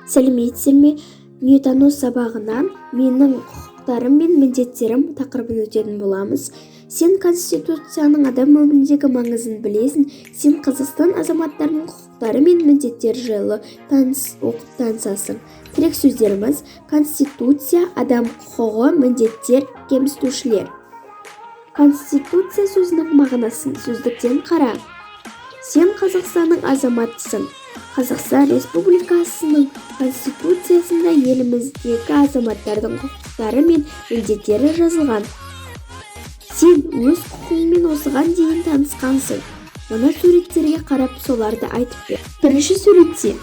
Сәлеметсіздер ме? Дүниетану сабағынан менің құқықтарым мен міндеттерім тақырыбын өтетін боламыз. Сен Конституцияның адам өміріндегі маңызын білесің. Сен Қазақстан азаматтарының құқықтары мен міндеттері жайлы оқып танысасың. Тірек сөздеріміз: Конституция, адам құқығы, міндеттер, кемсітушілер. Конституция сөзінің мағынасын сөздіктен қара. Сен Қазақстанның азаматысың. Қазақстан Республикасының Конституциясында еліміздегі азаматтардың құқықтары мен міндеттері жазылған. Сен өз құқығыңмен осыған дейін танысқансың. Мына суреттерге қарап соларды айтып бер. Бірінші суретте,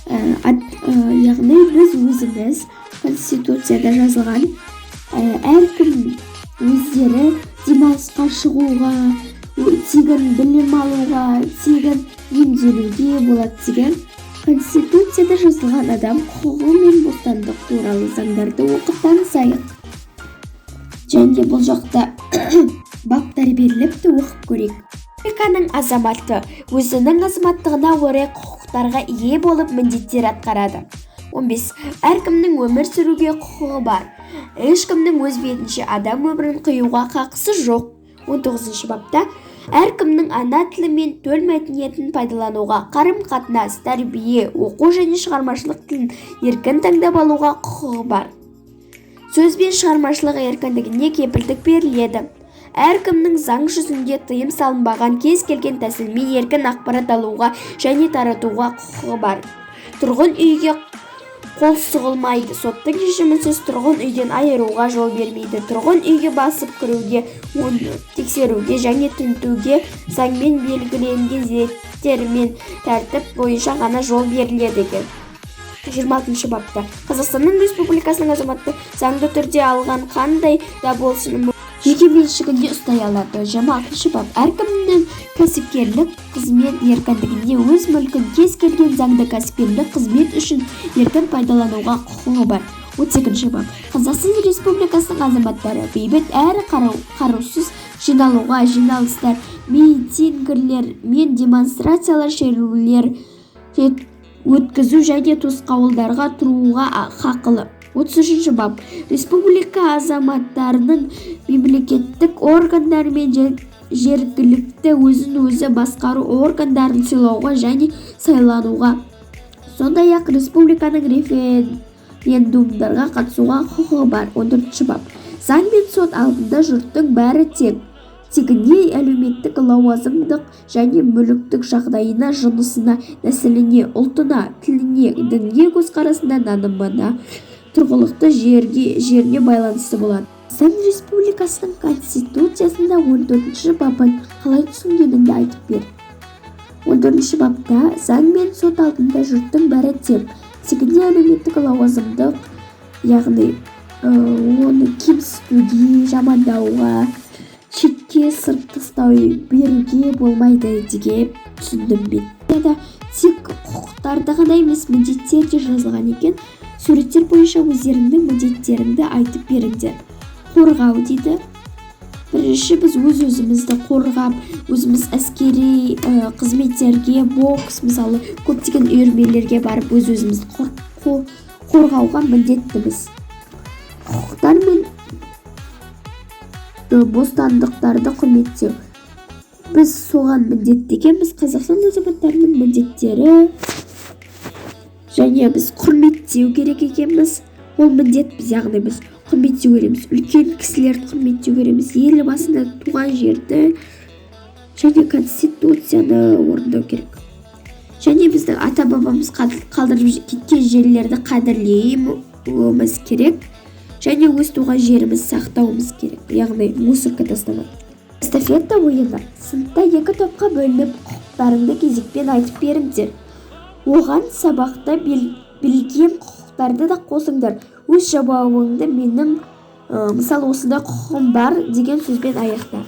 яғни біз өзіміз Конституцияда жазылған әркім өздері демалысқа шығуға, тегін білім алуға, тегін емделуге болады деген Конституцияда жазылған адам құқығы мен бостандық туралы заңдарды оқып танысайық. Және бұл жақта баптар беріліпті, оқып көрейік. Республиканың азаматы өзінің азаматтығына орай құқықтарға ие болып міндеттер атқарады. 15. Әркімнің өмір сүруге құқығы бар. Ешкімнің өз бетінше адам өмірін қиюға қақысы жоқ. 19 бапта әркімнің ана тілі мен төл мәдениетін пайдалануға, қарым-қатынас, тәрбие, оқу және шығармашылық тілін еркін таңдап алуға құқығы бар. Сөз бен шығармашылық еркіндігіне кепілдік беріледі. Әркімнің заң жүзінде тыйым салынбаған кез келген тәсілмен еркін ақпарат алуға және таратуға құқығы бар. Тұрғын үйге қол сұғылмайды. Соттың шешімінсіз тұрғын үйден айыруға жол бермейді. Тұрғын үйге басып кіруге, оны тексеруге және тінтуге заңмен белгіленген реттер мен тәртіп бойынша ғана жол беріледі екен. 26 бапта Қазақстанның Республикасының азаматы заңды түрде алған қандай да болсын жеке меншігінде ұстай алады. 26 бап әркімнің кәсіпкерлік қызмет еркіндігіне өз мүлкін кез келген заңды кәсіпкерлік қызмет үшін еркін пайдалануға құқығы бар. 38 бап Қазақстан Республикасының азаматтары бейбіт әрі қарусыз жиналуға, жиналыстар, митингілер мен демонстрациялар, шерулер өткізу және тосқауылдарға тұруға хақылы. 33 бап республика азаматтарының мемлекеттік органдар мен жергілікті өзін-өзі басқару органдарын сайлауға және сайлануға, сондай-ақ республиканың референдумдарға қатысуға құқығы бар. 14 бап заң мен сот алдында жұрттың бәрі тең. Тегіне, әлеуметтік, лауазымдық және мүліктік жағдайына, жынысына, нәсіліне, ұлтына, тіліне, дінге, көзқарасына, нанымына, тұрғылықты жеріне байланысты болады. Қазақстан Республикасының Конституциясында 14 бабын қалай түсінгеніңді айтып бер. 14 бапта заң мен сот алдында жұрттың бәрі тең. Тегіне, әлеуметтік, лауазымдық, яғни оны кемсітуге, жамандауға, шетке сырып тастау беруге болмайды деген түсіндім мен. Тек құқықтарды ғана емес, міндеттер де жазылған екен. Суреттер бойынша өздеріңнің міндеттеріңді айтып беріңдер. Қорғау дейді. Бірінші біз өз-өзімізді қорғап, өзіміз әскери қызметтерге, бокс, мысалы, көптеген үйірмелерге барып өз-өзімізді қорғауға міндеттіміз. Құқықтар мен бостандықтарды құрметтеу. Біз соған міндетті екенбіз. Қазақстан азаматтарының міндеттері және біз құрметтеу керек екенбіз. Ол міндет біз, яғни біз құрметтеу кереміз. Үлкен кісілерді құрметтеу кереміз. Елбасыны, туған жерді және Конституцияны орындау керек. Және біздің ата-бабамыз қалдырып кеткен жерлерді қадірлеуіміз керек. Және өз туған жеріміз сақтауымыз керек. Яғни мусорға тастамау. Эстафета ойыны. Сыныпта 2 топқа бөлініп, құқықтарыңды кезекпен айтып беріңдер. Оған сабақта білген құқықтарды да қосыңдар. Өз жауабыңды менің, мысалы, осындай құқығым бар деген сөзбен аяқта.